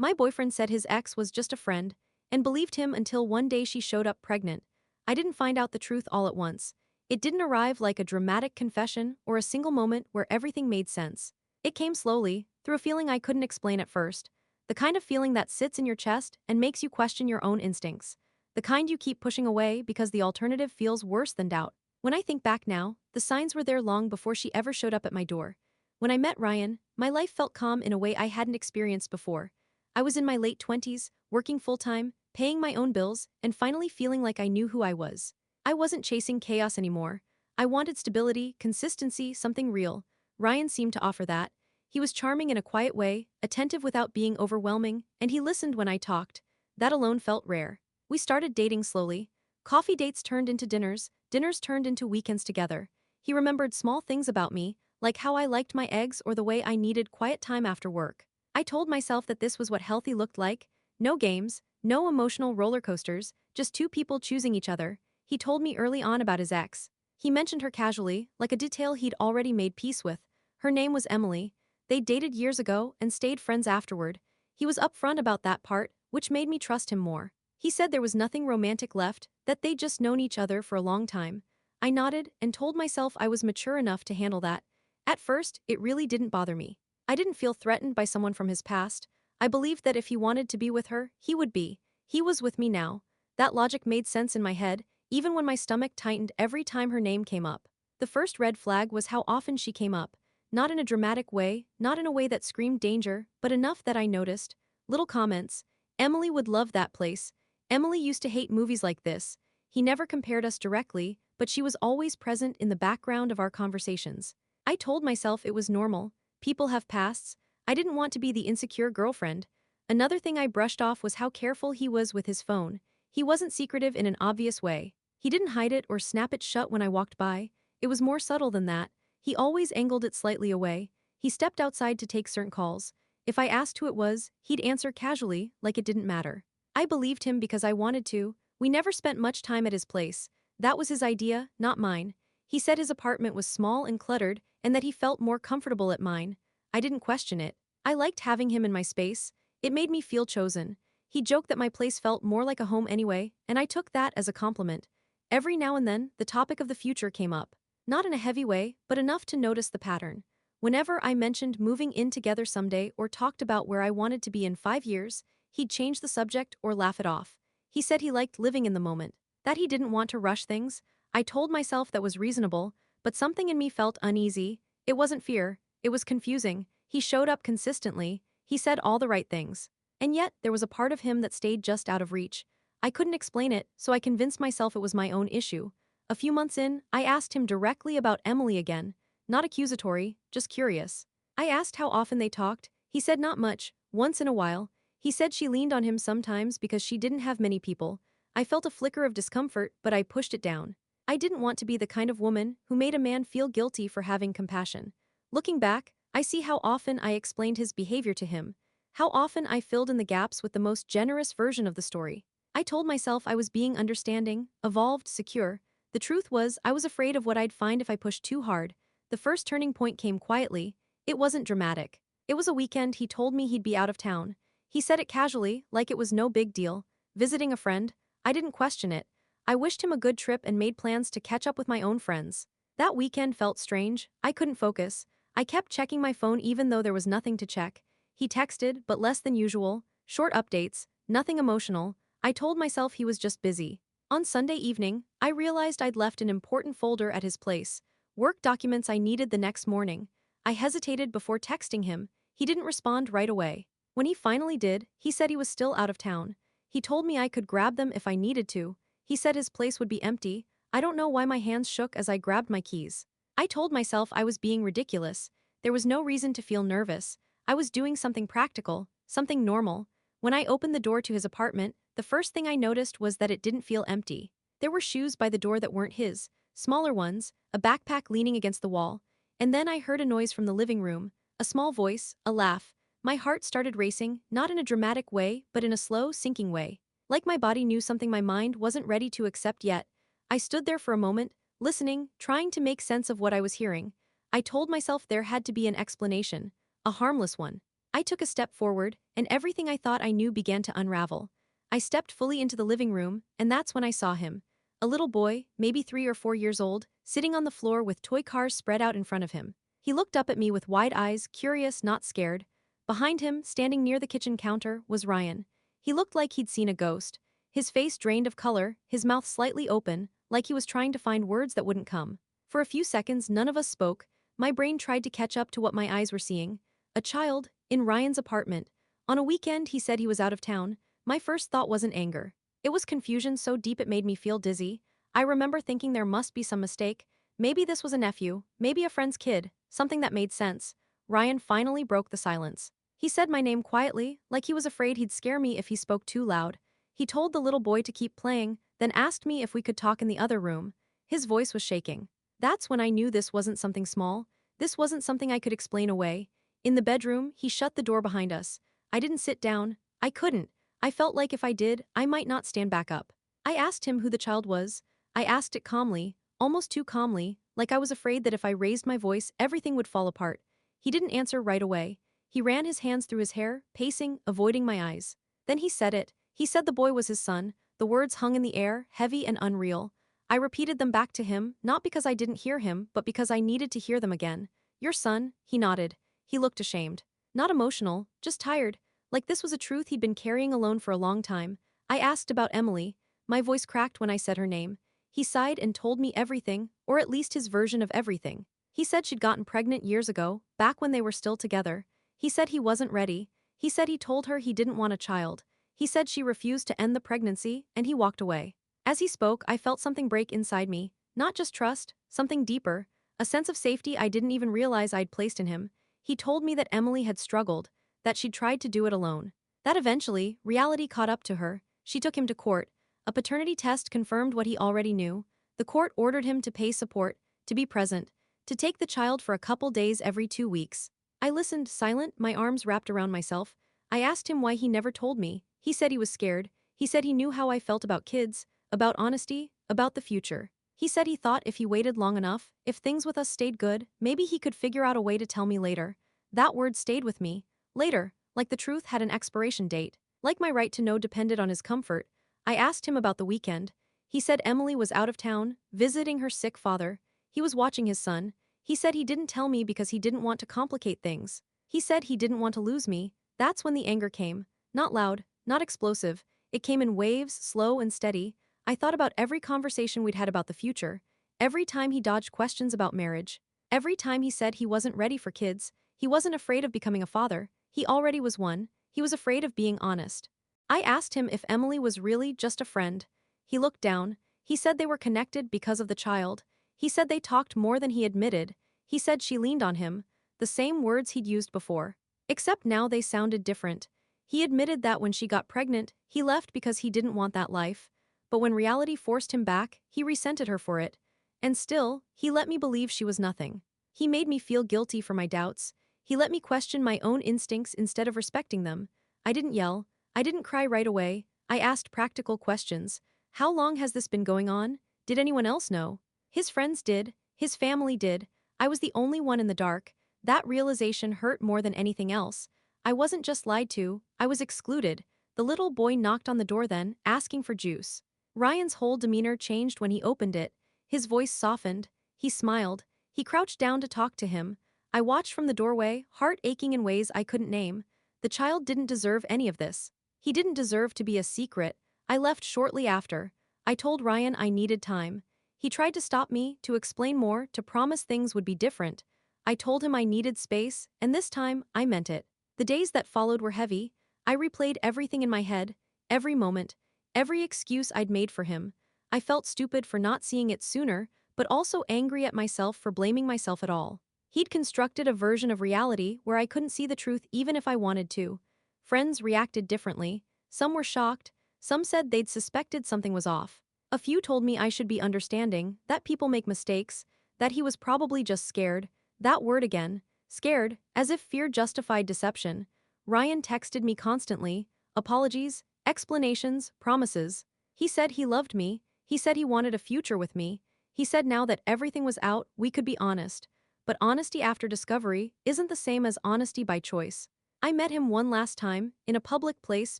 My boyfriend said his ex was just a friend, and believed him until one day she showed up pregnant. I didn't find out the truth all at once. It didn't arrive like a dramatic confession or a single moment where everything made sense. It came slowly, through a feeling I couldn't explain at first. The kind of feeling that sits in your chest and makes you question your own instincts. The kind you keep pushing away because the alternative feels worse than doubt. When I think back now, the signs were there long before she ever showed up at my door. When I met Ryan, my life felt calm in a way I hadn't experienced before. I was in my late 20s, working full-time, paying my own bills, and finally feeling like I knew who I was. I wasn't chasing chaos anymore. I wanted stability, consistency, something real. Ryan seemed to offer that. He was charming in a quiet way, attentive without being overwhelming, and he listened when I talked. That alone felt rare. We started dating slowly. Coffee dates turned into dinners, dinners turned into weekends together. He remembered small things about me, like how I liked my eggs or the way I needed quiet time after work. I told myself that this was what healthy looked like. No games, no emotional roller coasters, just two people choosing each other. He told me early on about his ex. He mentioned her casually, like a detail he'd already made peace with. Her name was Emily. They dated years ago and stayed friends afterward. He was upfront about that part, which made me trust him more. He said there was nothing romantic left, that they'd just known each other for a long time. I nodded and told myself I was mature enough to handle that. At first, it really didn't bother me. I didn't feel threatened by someone from his past. I believed that if he wanted to be with her, he would be. He was with me now. That logic made sense in my head, even when my stomach tightened every time her name came up. The first red flag was how often she came up. Not in a dramatic way, not in a way that screamed danger, but enough that I noticed. Little comments. Emily would love that place. Emily used to hate movies like this. He never compared us directly, but she was always present in the background of our conversations. I told myself it was normal. People have pasts. I didn't want to be the insecure girlfriend. Another thing I brushed off was how careful he was with his phone. He wasn't secretive in an obvious way. He didn't hide it or snap it shut when I walked by. It was more subtle than that. He always angled it slightly away. He stepped outside to take certain calls. If I asked who it was, he'd answer casually, like it didn't matter. I believed him because I wanted to. We never spent much time at his place. That was his idea, not mine. He said his apartment was small and cluttered, and that he felt more comfortable at mine. I didn't question it. I liked having him in my space. It made me feel chosen. He joked that my place felt more like a home anyway, and I took that as a compliment. Every now and then, the topic of the future came up. Not in a heavy way, but enough to notice the pattern. Whenever I mentioned moving in together someday or talked about where I wanted to be in 5 years, he'd change the subject or laugh it off. He said he liked living in the moment, that he didn't want to rush things. I told myself that was reasonable, but something in me felt uneasy. It wasn't fear, it was confusing. He showed up consistently, he said all the right things. And yet, there was a part of him that stayed just out of reach. I couldn't explain it, so I convinced myself it was my own issue. A few months in, I asked him directly about Emily again. Not accusatory, just curious. I asked how often they talked. He said not much, once in a while. He said she leaned on him sometimes because she didn't have many people. I felt a flicker of discomfort, but I pushed it down. I didn't want to be the kind of woman who made a man feel guilty for having compassion. Looking back, I see how often I explained his behavior to him. How often I filled in the gaps with the most generous version of the story. I told myself I was being understanding, evolved, secure. The truth was, I was afraid of what I'd find if I pushed too hard. The first turning point came quietly. It wasn't dramatic. It was a weekend he told me he'd be out of town. He said it casually, like it was no big deal. Visiting a friend. I didn't question it. I wished him a good trip and made plans to catch up with my own friends. That weekend felt strange. I couldn't focus. I kept checking my phone even though there was nothing to check. He texted, but less than usual. Short updates, nothing emotional. I told myself he was just busy. On Sunday evening, I realized I'd left an important folder at his place. Work documents I needed the next morning. I hesitated before texting him. He didn't respond right away. When he finally did, he said he was still out of town. He told me I could grab them if I needed to. He said his place would be empty. I don't know why my hands shook as I grabbed my keys. I told myself I was being ridiculous. There was no reason to feel nervous. I was doing something practical, something normal. When I opened the door to his apartment, the first thing I noticed was that it didn't feel empty. There were shoes by the door that weren't his, smaller ones, a backpack leaning against the wall. And then I heard a noise from the living room, a small voice, a laugh. My heart started racing, not in a dramatic way, but in a slow, sinking way. Like my body knew something my mind wasn't ready to accept yet. I stood there for a moment, listening, trying to make sense of what I was hearing. I told myself there had to be an explanation, a harmless one. I took a step forward, and everything I thought I knew began to unravel. I stepped fully into the living room, and that's when I saw him. A little boy, maybe 3 or 4 years old, sitting on the floor with toy cars spread out in front of him. He looked up at me with wide eyes, curious, not scared. Behind him, standing near the kitchen counter, was Ryan. He looked like he'd seen a ghost. His face drained of color, his mouth slightly open, like he was trying to find words that wouldn't come. For a few seconds, none of us spoke. My brain tried to catch up to what my eyes were seeing. A child, in Ryan's apartment. On a weekend, he said he was out of town. My first thought wasn't anger. It was confusion so deep it made me feel dizzy. I remember thinking there must be some mistake. Maybe this was a nephew, maybe a friend's kid, something that made sense. Ryan finally broke the silence. He said my name quietly, like he was afraid he'd scare me if he spoke too loud. He told the little boy to keep playing, then asked me if we could talk in the other room. His voice was shaking. That's when I knew this wasn't something small. This wasn't something I could explain away. In the bedroom, he shut the door behind us. I didn't sit down. I couldn't. I felt like if I did, I might not stand back up. I asked him who the child was. I asked it calmly, almost too calmly, like I was afraid that if I raised my voice, everything would fall apart. He didn't answer right away. He ran his hands through his hair, pacing, avoiding my eyes. Then he said it. He said the boy was his son. The words hung in the air, heavy and unreal. I repeated them back to him, not because I didn't hear him, but because I needed to hear them again. Your son, he nodded. He looked ashamed. Not emotional, just tired, like this was a truth he'd been carrying alone for a long time. I asked about Emily. My voice cracked when I said her name. He sighed and told me everything, or at least his version of everything. He said she'd gotten pregnant years ago, back when they were still together. He said he wasn't ready. He said he told her he didn't want a child. He said she refused to end the pregnancy, and he walked away. As he spoke, I felt something break inside me. Not just trust, something deeper. A sense of safety I didn't even realize I'd placed in him. He told me that Emily had struggled, that she'd tried to do it alone. That eventually, reality caught up to her. She took him to court. A paternity test confirmed what he already knew. The court ordered him to pay support, to be present, to take the child for a couple days every 2 weeks. I listened, silent, my arms wrapped around myself. I asked him why he never told me. He said he was scared. He said he knew how I felt about kids, about honesty, about the future. He said he thought if he waited long enough, if things with us stayed good, maybe he could figure out a way to tell me later. That word stayed with me. Later, like the truth had an expiration date. Like my right to know depended on his comfort. I asked him about the weekend. He said Emily was out of town, visiting her sick father. He was watching his son. He said he didn't tell me because he didn't want to complicate things. He said he didn't want to lose me. That's when the anger came. Not loud, not explosive. It came in waves, slow and steady. I thought about every conversation we'd had about the future. Every time he dodged questions about marriage. Every time he said he wasn't ready for kids. He wasn't afraid of becoming a father. He already was one. He was afraid of being honest. I asked him if Emily was really just a friend. He looked down. He said they were connected because of the child. He said they talked more than he admitted. He said she leaned on him. The same words he'd used before. Except now they sounded different. He admitted that when she got pregnant, he left because he didn't want that life. But when reality forced him back, he resented her for it. And still, he let me believe she was nothing. He made me feel guilty for my doubts. He let me question my own instincts instead of respecting them. I didn't yell. I didn't cry right away. I asked practical questions. How long has this been going on? Did anyone else know? His friends did. His family did. I was the only one in the dark. That realization hurt more than anything else. I wasn't just lied to, I was excluded. The little boy knocked on the door then, asking for juice. Ryan's whole demeanor changed when he opened it. His voice softened. He smiled. He crouched down to talk to him. I watched from the doorway, heart aching in ways I couldn't name. The child didn't deserve any of this. He didn't deserve to be a secret. I left shortly after. I told Ryan I needed time. He tried to stop me, to explain more, to promise things would be different. I told him I needed space, and this time, I meant it. The days that followed were heavy. I replayed everything in my head, every moment, every excuse I'd made for him. I felt stupid for not seeing it sooner, but also angry at myself for blaming myself at all. He'd constructed a version of reality where I couldn't see the truth even if I wanted to. Friends reacted differently. Some were shocked. Some said they'd suspected something was off. A few told me I should be understanding, that people make mistakes, that he was probably just scared. That word again. Scared, as if fear justified deception. Ryan texted me constantly. Apologies, explanations, promises. He said he loved me. He said he wanted a future with me. He said now that everything was out, we could be honest. But honesty after discovery isn't the same as honesty by choice. I met him one last time, in a public place,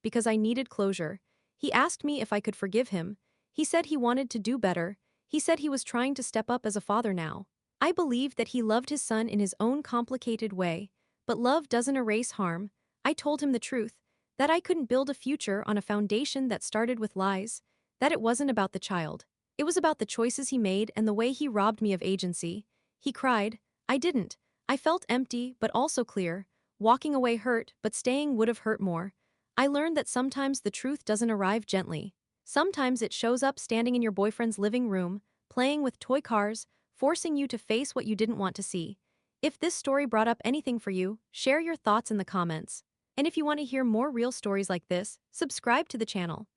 because I needed closure. He asked me if I could forgive him. He said he wanted to do better. He said he was trying to step up as a father now. I believed that he loved his son in his own complicated way. But love doesn't erase harm. I told him the truth, that I couldn't build a future on a foundation that started with lies, that it wasn't about the child. It was about the choices he made and the way he robbed me of agency. He cried. I didn't. I felt empty, but also clear. Walking away hurt, but staying would have hurt more. I learned that sometimes the truth doesn't arrive gently. Sometimes it shows up standing in your boyfriend's living room, playing with toy cars, forcing you to face what you didn't want to see. If this story brought up anything for you, share your thoughts in the comments. And if you want to hear more real stories like this, subscribe to the channel.